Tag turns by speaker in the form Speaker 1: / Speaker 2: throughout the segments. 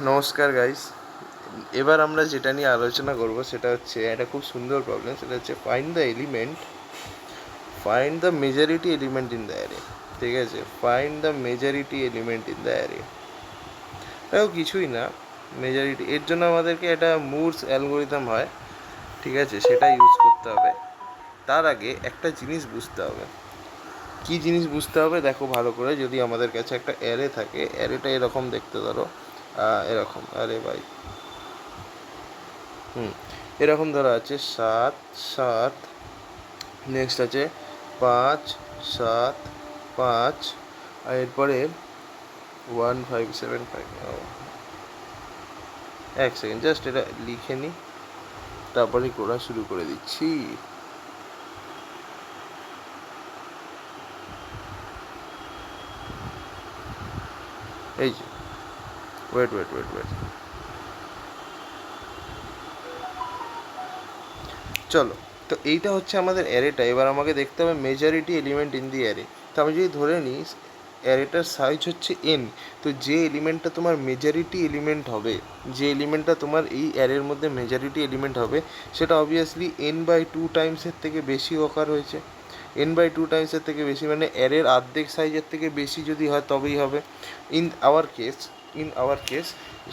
Speaker 1: নমস্কার গাইস। এবার আমরা যেটা নিয়ে আলোচনা করব সেটা হচ্ছে একটা খুব সুন্দর প্রবলেম, সেটা হচ্ছে find the majority element in the array. ঠিক আছে, find the majority element in the array. তাও কিছুই না, মেজরিটি এর জন্য আমাদেরকে একটা মুরস অ্যালগোরিদম হয়, ঠিক আছে, সেটা ইউজ করতে হবে। তার আগে একটা জিনিস বুঝতে হবে। কী জিনিস বুঝতে হবে দেখো ভালো করে। যদি আমাদের কাছে একটা অ্যারে থাকে, অ্যারেটা এরকম দেখতে ধরো, এরকম, আরে ভাই, এরকম ধরা আছে 7 7, নেক্সট আছে 5 7 5, আর এরপরে 1575। এক সেকেন্ড, জাস্ট এটা লিখে নিই, তারপরে করা শুরু করে দিচ্ছি। এই যে, ওয়েট ওয়েট ওয়েট ওয়েট, চলো। তো এইটা হচ্ছে আমাদের অ্যারেটা। এবার আমাকে দেখতে হবে majority element in the array. তো আমি যদি ধরে নিই অ্যারেটার সাইজ হচ্ছে এন, তো যে এলিমেন্টটা তোমার মেজরিটি এলিমেন্ট হবে, যে এলিমেন্টটা তোমার এই অ্যারের মধ্যে মেজরিটি এলিমেন্ট হবে, সেটা অবভিয়াসলি n/2 টাইমসের থেকে বেশি অকার হয়েছে। n/2 টাইমসের থেকে বেশি মানে অ্যারের অর্ধেক সাইজের থেকে বেশি যদি হয় তবেই হবে। ইন আওয়ার কেস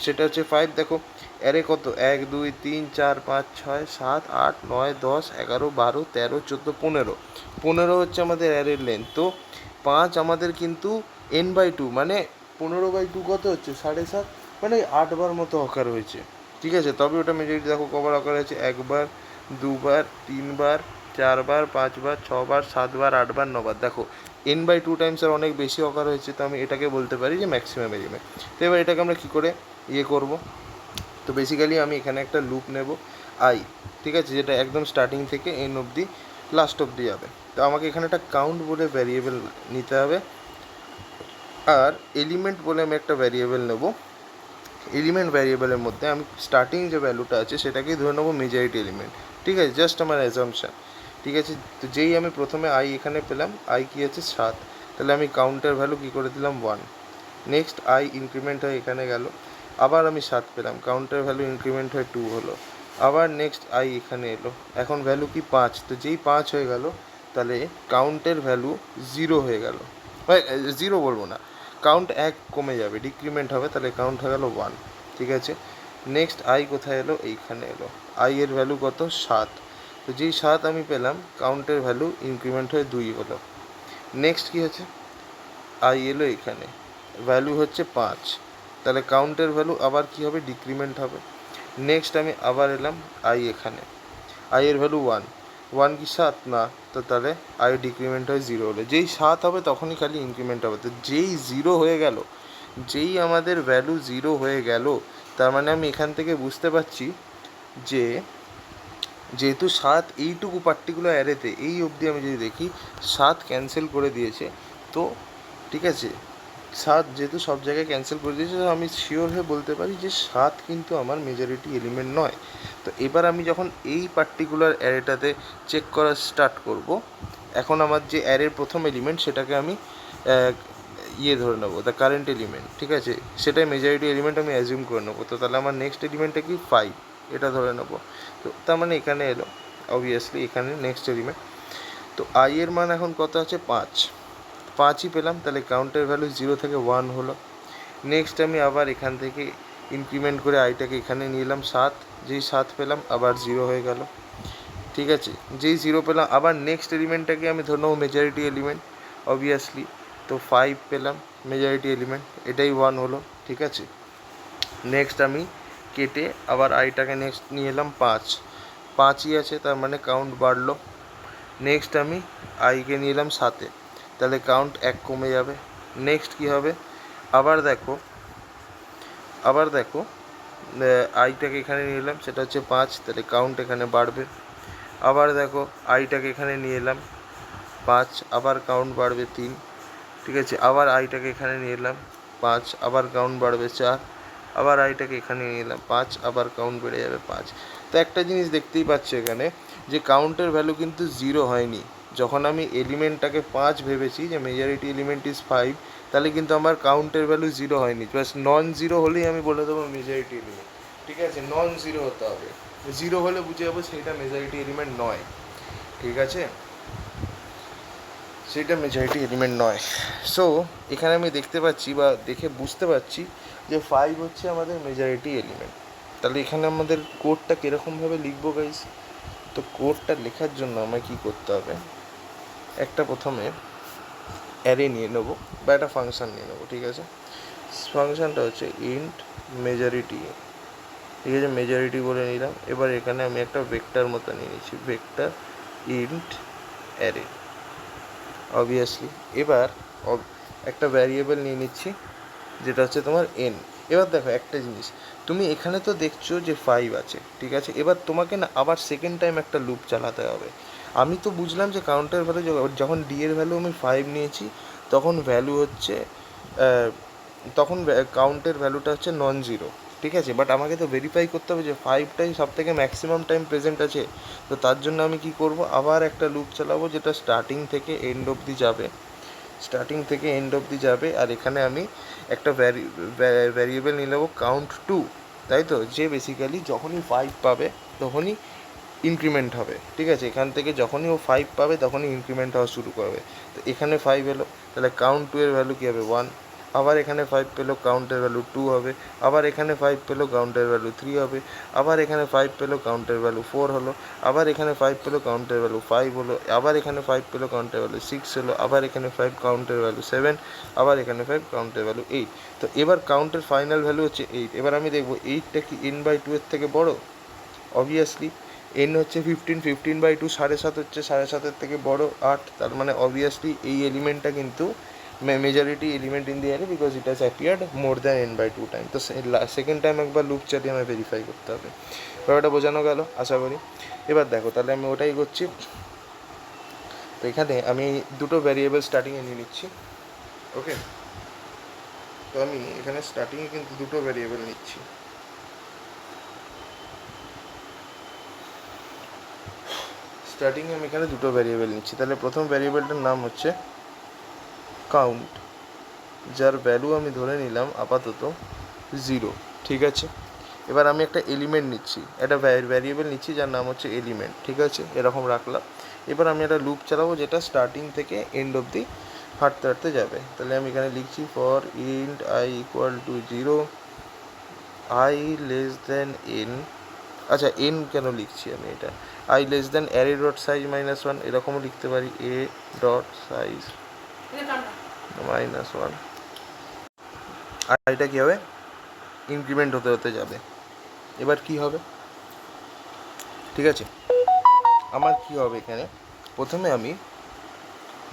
Speaker 1: সেটা হচ্ছে 5। দেখো অ্যারে কত, 1 2 3 4 5 6 7 8 9 10 11 12 13 14 15। 15 হচ্ছে আমাদের অ্যারের লেন্থ। তো 5 আমাদের কিন্তু n/2 মানে 15/2 কত হচ্ছে 7.5, মানে 8বার মতো অকার হয়েছে। ঠিক আছে, তবে ওটা মেজরিটি। দেখো কবার অকার হয়েছে, 1বার 2বার 3বার 4বার 5বার 6বার 7বার 8বার 9বার। দেখো n/2 টাইমসের অনেক বেশি অকার হয়েছে, তো আমি এটাকে বলতে পারি যে ম্যাক্সিমাম এলিমেন্ট। তো এবার এটাকে আমরা কী করে করব। তো বেসিক্যালি আমি এখানে একটা লুপ নেব আই, ঠিক আছে, যেটা একদম স্টার্টিং থেকে এন অবধি, লাস্ট অবধি যাবে। তো আমাকে এখানে একটা কাউন্ট বলে ভ্যারিয়েবল নিতে হবে, আর এলিমেন্ট বলে আমি একটা ভ্যারিয়েবল নেব। এলিমেন্ট ভ্যারিয়েবলের মধ্যে আমি স্টার্টিং যে ভ্যালুটা আছে সেটাকেই ধরে নেবো মেজরিটি এলিমেন্ট। ঠিক আছে, জাস্ট আমার অ্যাজাম্পশান। ঠিক আছে, তো যেই আমি প্রথমে আই এখানে পেলাম, আই কী আছে 7, তাহলে আমি কাউন্টের ভ্যালু কী করে দিলাম 1। নেক্সট আই ইনক্রিমেন্ট হয়ে এখানে গেল, আবার আমি 7 পেলাম, কাউন্টের ভ্যালু ইনক্রিমেন্ট হয়ে 2 হলো। আবার নেক্সট আই এখানে এলো, এখন ভ্যালু কি 5, তো যেই 5 হয়ে গেল তাহলে কাউন্টের ভ্যালু 0 হয়ে গেল। 0 বলবো না, কাউন্ট 1 কমে যাবে, ডিক্রিমেন্ট হবে, তাহলে কাউন্ট হয়ে গেল 1। ঠিক আছে, নেক্সট আই কোথায় এলো, এইখানে এলো, আই এর ভ্যালু কত 7, তো যেই 7 আমি পেলাম কাউন্টের ভ্যালু ইনক্রিমেন্ট হয়ে 2 হলো। নেক্সট কী হচ্ছে, আই এলো এখানে, ভ্যালু হচ্ছে 5, তাহলে কাউন্টের ভ্যালু আবার কী হবে, ডিক্রিমেন্ট হবে। নেক্সট আমি আবার এলাম আই এখানে, আই এর ভ্যালু 1, 1 কি 7 না, তো তাহলে আই ডিক্রিমেন্ট হয় 0 হলে। যেই 7 হবে তখনই খালি ইনক্রিমেন্ট হবে। তো যেই 0 হয়ে গেল, যেই আমাদের ভ্যালু 0 হয়ে গেল, তার মানে আমি এখান থেকে বুঝতে পারছি যে যেহেতু 7 এইটুকু পার্টিকুলার অ্যারেতে এই অবধি আমি যদি দেখি 7 ক্যান্সেল করে দিয়েছে, তো ঠিক আছে, 7 যেহেতু সব জায়গায় ক্যান্সেল করে দিয়েছে, তো আমি শিওর হয়ে বলতে পারি যে 7 কিন্তু আমার মেজরিটি এলিমেন্ট নয়। তো এবার আমি যখন এই পার্টিকুলার অ্যারেটাতে চেক করা স্টার্ট করব, এখন আমার যে অ্যারের প্রথম এলিমেন্ট সেটাকে আমি ধরে নেবো, দ্য কারেন্ট এলিমেন্ট। ঠিক আছে, সেটাই মেজরিটি এলিমেন্ট আমি অ্যাজিউম করে নেবো। তো তাহলে আমার নেক্সট এলিমেন্টটা কি 5, এটা ধরে নেবো। তো তার মানে এখানে এলো, অবভিয়াসলি এখানে নেক্সট এলিমেন্ট। তো আই এর মান এখন কত আছে 5, 5ই পেলাম, তাহলে কাউন্টের ভ্যালু 0 থেকে 1 হলো। নেক্সট আমি আবার এখান থেকে ইনক্রিমেন্ট করে আইটাকে এখানে নিয়ে এলাম 7, যেই 7 পেলাম আবার 0 হয়ে গেল। ঠিক আছে, যেই 0 পেলাম আবার নেক্সট এলিমেন্টটাকে আমি ধরে নেবো মেজরিটি এলিমেন্ট, অবভিয়াসলি। তো 5 পেলাম মেজরিটি এলিমেন্ট, এটাই 1 হলো। ঠিক আছে, নেক্সট আমি কেটে আবার আইটাকে নেক্সট নিয়ে এলাম 5, 5ই আছে, তার মানে কাউন্ট বাড়লো। নেক্সট আমি আইকে নিয়ে এলাম 7, তাহলে কাউন্ট 1 কমে যাবে। নেক্সট কী হবে, আবার দেখো আইটাকে এখানে নিয়ে এলাম, সেটা হচ্ছে 5, তাহলে কাউন্ট এখানে বাড়বে। আবার দেখো আইটাকে এখানে নিয়ে এলাম 5, আবার কাউন্ট বাড়বে 3। ঠিক আছে, আবার আইটাকে এখানে নিয়ে এলাম 5, আবার কাউন্ট বাড়বে 4। আবার আইটাকে এখানে নিয়ে এলাম 5, আবার কাউন্ট বেড়ে যাবে 5। তো একটা জিনিস দেখতেই পাচ্ছি এখানে যে কাউন্টের ভ্যালু কিন্তু 0 হয়নি। যখন আমি এলিমেন্টটাকে 5 ভেবেছি যে মেজরিটি এলিমেন্ট ইজ 5, তাহলে কিন্তু আমার কাউন্টের ভ্যালু জিরো হয়নি, জাস্ট নন জিরো হলেই আমি বলে দেবো মেজরিটি এলিমেন্ট। ঠিক আছে, নন জিরো হতে হবে, জিরো হলে বুঝে যাবো সেইটা মেজরিটি এলিমেন্ট নয়। ঠিক আছে, সেইটা মেজরিটি এলিমেন্ট নয়। সো এখানে আমি দেখতে পাচ্ছি বা দেখে বুঝতে পারছি যে 5 হচ্ছে আমাদের মেজরিটি এলিমেন্ট। তাহলে এখানে আমাদের কোডটা কীরকমভাবে লিখবো গাইস? তো কোডটা লেখার জন্য আমায় কী করতে হবে, একটা প্রথমে অ্যারে নিয়ে নেবো বা একটা ফাংশান নিয়ে নেবো। ঠিক আছে, ফাংশানটা হচ্ছে ইন্ট মেজরিটি। ঠিক আছে, মেজরিটি বলে নিলাম। এবার এখানে আমি একটা ভেক্টর মতো নিয়ে নিচ্ছি, ভেক্টর ইন্ট অ্যারে অবভিয়াসলি। এবার একটা ভ্যারিয়েবল নিয়ে নিচ্ছি যেটা হচ্ছে তোমার এন। এবার দেখো একটা জিনিস, তুমি এখানে তো দেখছো যে 5 আছে, ঠিক আছে, এবার তোমাকে না আবার সেকেন্ড টাইম একটা লুপ চালাতে হবে। আমি তো বুঝলাম যে কাউন্টের ভ্যালু যখন ডি এর ভ্যালু আমি 5 নিয়েছি তখন ভ্যালু হচ্ছে তখন কাউন্টের ভ্যালুটা হচ্ছে নন জিরো। ঠিক আছে, বাট আমাকে তো ভেরিফাই করতে হবে যে 5টাই সব থেকে ম্যাক্সিমাম টাইম প্রেজেন্ট আছে। তো তার জন্য আমি কি করব, আবার একটা লুপ চালাবো যেটা স্টার্টিং থেকে এন্ড অবধি যাবে, স্টার্টিং থেকে এন্ড অবধি যাবে। আর এখানে আমি একটা ভ্যারিয়েবল নিয়ে নেবো কাউন্ট 2, তাই তো, যে বেসিক্যালি যখনই 5 পাবে তখনই ইনক্রিমেন্ট হবে। ঠিক আছে, এখান থেকে যখনই ও 5 পাবে তখনই ইনক্রিমেন্ট হওয়া শুরু করবে। তো এখানে 5 এলো, তাহলে কাউন্ট 2 এর ভ্যালু কী হবে 1। আবার এখানে 5 পেলো, কাউন্টের ভ্যালু 2 হবে। আবার এখানে 5 পেলো, কাউন্টের ভ্যালু 3 হবে। আবার এখানে 5 পেলো, কাউন্টের ভ্যালু 4 হলো। আবার এখানে 5 পেলো, কাউন্টের ভ্যালু 5 হলো। আবার এখানে 5 পেলো, কাউন্টের ভ্যালু 6 হলো। আবার এখানে 5, কাউন্টের ভ্যালু 7। আবার এখানে 5, কাউন্টের ভ্যালু 8। তো এবার কাউন্টের ফাইনাল ভ্যালু হচ্ছে 8। এবার আমি দেখবো 8টা কি n/2 এর থেকে বড়? অবভিয়াসলি n হচ্ছে 15, 15/2 7.5 হচ্ছে 7.5-এর থেকে বড় 8। তার মানে অবভিয়াসলি এই এলিমেন্টটা কিন্তু majority element in the array because it has appeared more than n/2 time. তো সেকেন্ড টাইম একবার লুপ চালিয়ে আমায় ভেরিফাই করতে হবে। ব্যাপারটা বোঝানো গেল আশা করি। এবার দেখো, তাহলে আমি ওটাই করছি। তো এখানে আমি দুটো ভ্যারিয়েবল স্টার্টিংয়ে নিয়ে নিচ্ছি। ওকে, তো আমি এখানে স্টার্টিংয়ে কিন্তু দুটো ভ্যারিয়েবল নিচ্ছি। স্টার্টিংয়ে আমি এখানে দুটো ভ্যারিয়েবল নিচ্ছি। তাহলে প্রথম ভ্যারিয়েবলটার নাম হচ্ছে কাউন্ট, যার ভ্যালু আমি ধরে নিলাম আপাতত 0। ঠিক আছে, এবার আমি একটা এলিমেন্ট নিচ্ছি, একটা ভ্যারিয়েবল নিচ্ছি যার নাম হচ্ছে এলিমেন্ট। ঠিক আছে, এরকম রাখলাম। এবার আমি একটা লুপ চালাবো যেটা স্টার্টিং থেকে এন্ড অবধি হাঁটতে হাঁটতে যাবে। তাহলে আমি এখানে লিখছি for int i = 0, i less than n। আচ্ছা, n কেন লিখছি আমি এটা, i less than array dot size -1, এরকমও লিখতে পারি a dot size -1। আর এটা কী হবে, ইনক্রিমেন্ট হতে হতে যাবে। এবার কি হবে, ঠিক আছে, আমার কি হবে এখানে, প্রথমে আমি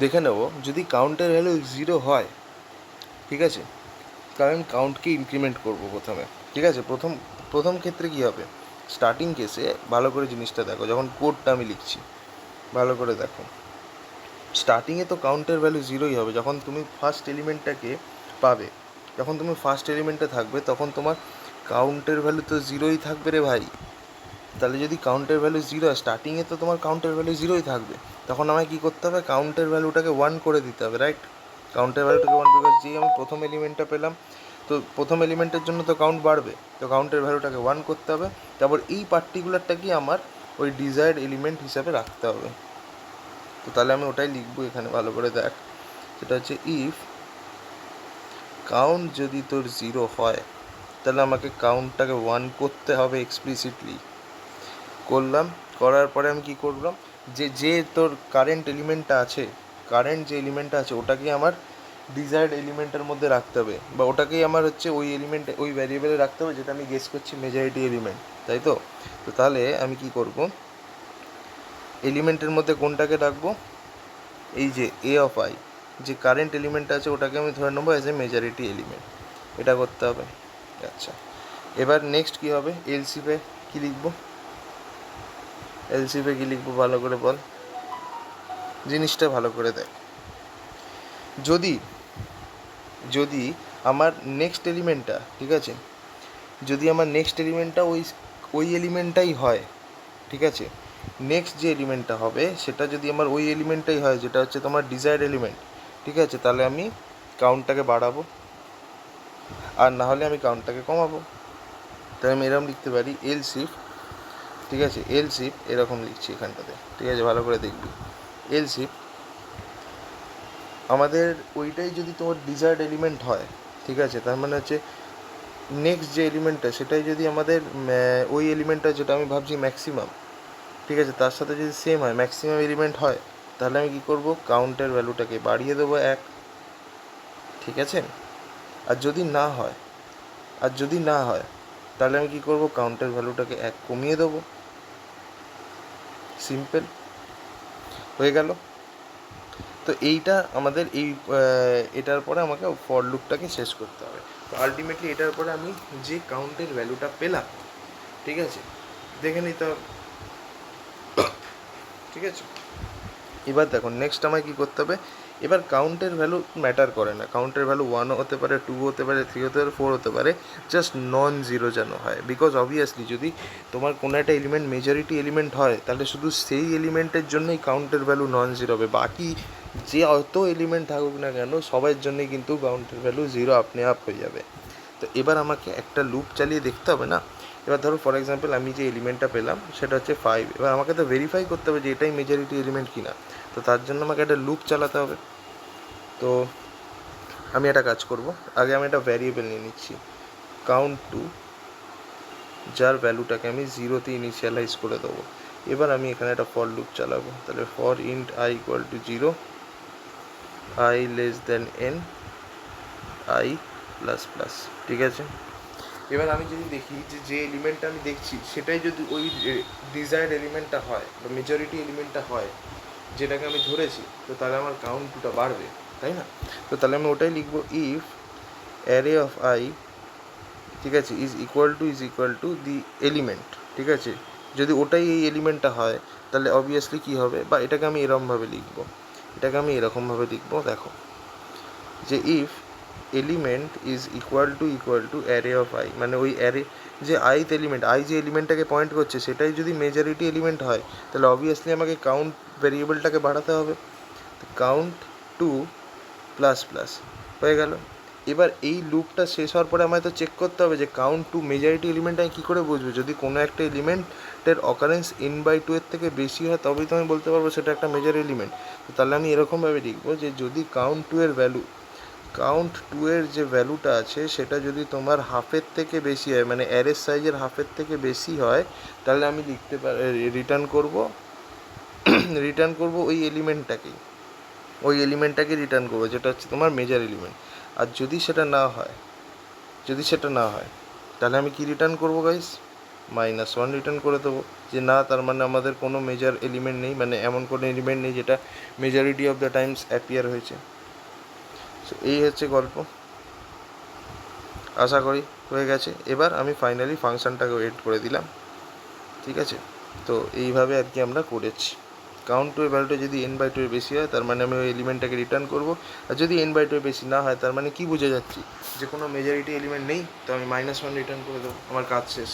Speaker 1: দেখে নেব যদি কাউন্টের ভ্যালু 0 হয়। ঠিক আছে, কারণ কাউন্টকে ইনক্রিমেন্ট করব প্রথমে। ঠিক আছে, প্রথম ক্ষেত্রে কি হবে, স্টার্টিং কেসে ভালো করে জিনিসটা দেখো, যখন কোডটা আমি লিখছি ভালো করে দেখো, স্টার্টিংয়ে তো কাউন্টের ভ্যালু 0ই হবে। যখন তুমি ফার্স্ট এলিমেন্টটাকে পাবে, যখন তুমি ফার্স্ট এলিমেন্টে থাকবে তখন তোমার কাউন্টের ভ্যালু তো 0ই থাকবে রে ভাই। তাহলে যদি কাউন্টের ভ্যালু 0 হয়, স্টার্টিংয়ে তো তোমার কাউন্টের ভ্যালু 0ই থাকবে, তখন আমায় কী করতে হবে, কাউন্টের ভ্যালুটাকে 1 করে দিতে হবে, রাইট। কাউন্টের ভ্যালুটাকে 1, বিকজ যেই আমি প্রথম এলিমেন্টটা পেলাম, তো প্রথম এলিমেন্টের জন্য তো কাউন্ট বাড়বে, তো কাউন্টের ভ্যালুটাকে 1 করতে হবে। তারপর এই পার্টিকুলারটাকে আমার ওই ডিজায়ার্ড এলিমেন্ট হিসাবে রাখতে হবে। তো তাহলে আমি ওটাই লিখবো এখানে, ভালো করে দেখ। সেটা হচ্ছে ইফ কাউন্ট যদি তোর 0 হয় তাহলে আমাকে কাউন্টটাকে 1 করতে হবে এক্সপ্লিসিটলি। করলাম, করার পরে আমি কি করলাম, যে তোর কারেন্ট এলিমেন্টটা আছে, কারেন্ট যে এলিমেন্টটা আছে ওটাকে আমার ডিজায়ার্ড এলিমেন্টের মধ্যে রাখতে হবে, বা ওটাকেই আমার হচ্ছে ওই এলিমেন্টে ওই ভ্যারিয়েবলে রাখতে হবে যেটা আমি গেস করছি মেজরিটি এলিমেন্ট, তাই তো। তো তাহলে আমি কি করব, এলিমেন্টের মধ্যে কোনটাকে রাখবো, এই যে এ অফ আই, যে কারেন্ট এলিমেন্টটা আছে ওটাকে আমি ধরে নেবো অ্যাজ এ মেজরিটি এলিমেন্ট। এটা করতে হবে। আচ্ছা, এবার নেক্সট কী হবে, এলসিপে কী লিখবো, এলসিপে কী লিখবো ভালো করে বল, জিনিসটা ভালো করে দেখ। যদি যদি আমার নেক্সট এলিমেন্টটা, ঠিক আছে, যদি আমার নেক্সট এলিমেন্টটা ওই এলিমেন্টটাই হয়, ঠিক আছে, নেক্সট যে এলিমেন্টটা হবে সেটা যদি আমার ওই এলিমেন্টটাই হয় যেটা হচ্ছে তোমার ডিজায়ার্ড এলিমেন্ট, ঠিক আছে, তাহলে আমি কাউন্টটাকে বাড়াবো, আর না হলে আমি কাউন্টটাকে কমাবো। তাই আমি এরকম লিখতে পারি এলসিফ, ঠিক আছে, এলসিফ এরকম লিখছি এখানটাতে, ঠিক আছে, ভালো করে দেখবি। এলসিফ আমাদের ওইটাই যদি তোমার ডিজায়ার্ড এলিমেন্ট হয়, ঠিক আছে, তার মানে হচ্ছে নেক্সট যে এলিমেন্টটা সেটাই যদি আমাদের ওই এলিমেন্টটা যেটা আমি ভাবছি ম্যাক্সিমাম, ঠিক আছে, তার সাথে যদি সেম হয়, ম্যাক্সিমাম এলিমেন্ট হয়, তাহলে আমি কী করবো, কাউন্টের ভ্যালুটাকে বাড়িয়ে দেবো 1, ঠিক আছে। আর যদি না হয়, তাহলে আমি কী করবো, কাউন্টের ভ্যালুটাকে 1 কমিয়ে দেবো। সিম্পল হয়ে গেল। তো এইটা আমাদের এটার পরে আমাকে ফর লুপটাকে শেষ করতে হবে। তো আলটিমেটলি এটার পরে আমি যে কাউন্টের ভ্যালুটা পেলাম, ঠিক আছে, দেখে নিতে হবে, ঠিক আছে। এবার দেখো নেক্সট আমায় কী করতে হবে, এবার কাউন্টের ভ্যালু ম্যাটার করে না, কাউন্টের ভ্যালু 1 হতে পারে, 2 হতে পারে, 3 হতে পারে, 4 হতে পারে, জাস্ট নন জিরো যেন হয়। বিকজ অবভিয়াসলি যদি তোমার কোনো একটা এলিমেন্ট মেজরিটি এলিমেন্ট হয়, তাহলে শুধু সেই এলিমেন্টের জন্যই কাউন্টের ভ্যালু নন জিরো হবে, বাকি যে অত এলিমেন্ট থাকুক না কেন সবার জন্যই কিন্তু কাউন্টের ভ্যালু জিরো আপনি আপ হয়ে যাবে। তো এবার আমাকে একটা লুপ চালিয়ে দেখতে হবে না। এবার ধরো ফর এক্সাম্পল আমি যে এলিমেন্টটা পেলাম সেটা হচ্ছে 5, এবার আমাকে তো ভেরিফাই করতে হবে যে এটাই মেজরিটি এলিমেন্ট কিনা। তো তার জন্য আমাকে একটা লুপ চালাতে হবে। তো আমি একটা কাজ করব, আগে আমি একটা ভ্যারিয়েবল নিয়ে নিচ্ছি count2, যার ভ্যালুটাকে আমি 0-তে ইনিশিয়ালাইজ করে দেবো। এবার আমি এখানে একটা ফর লুপ চালাবো, তাহলে for int i = 0, i n, i++, ঠিক আছে। এবার আমি যদি দেখি যে এলিমেন্টটা আমি দেখছি সেটাই যদি ওই ডিজায়ার্ড এলিমেন্টটা হয় বা মেজরিটি এলিমেন্টটা হয় যেটাকে আমি ধরেছি, তো তাহলে আমার কাউন্টটা বাড়বে, তাই না? তো তাহলে আমি ওটাই লিখবো, ইফ অ্যারে অফ i, ঠিক আছে, is equal to the element, ঠিক আছে, যদি ওটাই এই এলিমেন্টটা হয় তাহলে অবভিয়াসলি কী হবে, বা এটাকে আমি এরকমভাবে এরকমভাবে লিখবো, দেখো, যে if element is equal to array of i, মানে ওই অ্যারে যে যে এলিমেন্টটাকে পয়েন্ট করছে সেটাই যদি মেজরিটি এলিমেন্ট হয়, তাহলে অবভিয়াসলি আমাকে কাউন্ট ভেরিয়েবলটাকে বাড়াতে হবে। কাউন্ট টু প্লাস হয়ে গেল। এবার এই লুপটা শেষ হওয়ার পরে আমায় তো চেক করতে হবে যে কাউন্ট টু মেজরিটি এলিমেন্ট আমি কী করে বুঝবো, যদি কোনো একটা এলিমেন্টের অকারেন্স n/2 এর থেকে বেশি হয় তবেই তো আমি বলতে পারবো সেটা একটা মেজর এলিমেন্ট। তো তাহলে আমি এরকমভাবে লিখবো যে যদি কাউন্ট টু এর যে ভ্যালুটা আছে সেটা যদি তোমার হাফের থেকে বেশি হয়, মানে অ্যারের সাইজের হাফের থেকে বেশি হয়, তাহলে আমি লিখতে পারি রিটার্ন করবো ওই এলিমেন্টটাকে রিটার্ন করবো যেটা হচ্ছে তোমার মেজর এলিমেন্ট। আর যদি সেটা না হয় তাহলে আমি কি রিটার্ন করবো গাইস, -1 রিটার্ন করে দেবো, যে না তার মানে আমাদের কোনো মেজর এলিমেন্ট নেই, মানে এমন কোনো এলিমেন্ট নেই যেটা majority of the Times appear হয়েছে। সো এই হচ্ছে গল্প, আশা করি হয়ে গেছে। এবার আমি ফাইনালি ফাংশনটাকে এড করে দিলাম, ঠিক আছে। তো এইভাবে আর কি আমরা করেছি। কাউন্ট টু এর ভ্যালুটা যদি n/2 এর বেশি হয় তার মানে আমি ওই এলিমেন্টটাকে রিটার্ন করবো, আর যদি n/2 এর বেশি না হয় তার মানে কি বুঝে যাচ্ছি, যে কোনো মেজরিটি এলিমেন্ট নেই, তো আমি -1 রিটার্ন করে দেবো, আমার কাজ শেষ।